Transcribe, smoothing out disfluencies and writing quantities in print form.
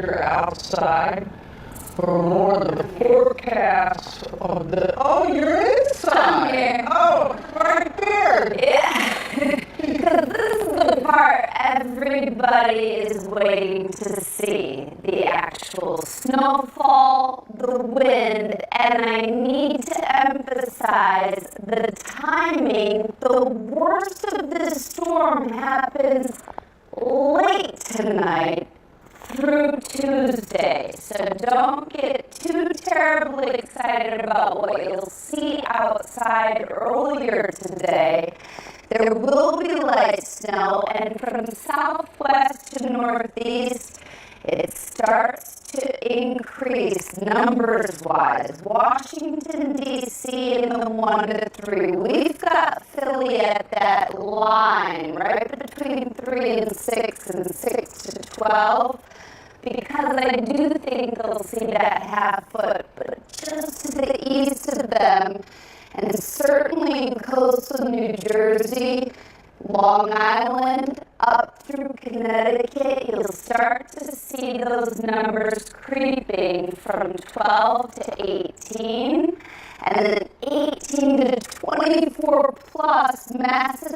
you're outside, or more the forecast of the, oh, you're inside. Oh, right there. Yeah, because this is the part everybody is waiting to see. The actual snowfall, the wind, and I need to emphasize the timing. The worst of this storm happens late tonight through Tuesday. So don't get too terribly excited about what you'll see outside earlier today. There will be light snow, and from southwest to northeast, it starts to increase numbers-wise. Washington, D.C. in the 1 to 3. We've got Philly at that line, right between 3 and 6 and 6 to 12. Because I do think they'll see that half foot, but just to the east of them, and certainly in coastal New Jersey, Long Island, up through Connecticut, you'll start to see those numbers creeping from 12 to 18, and then 18 to 24 plus, Massachusetts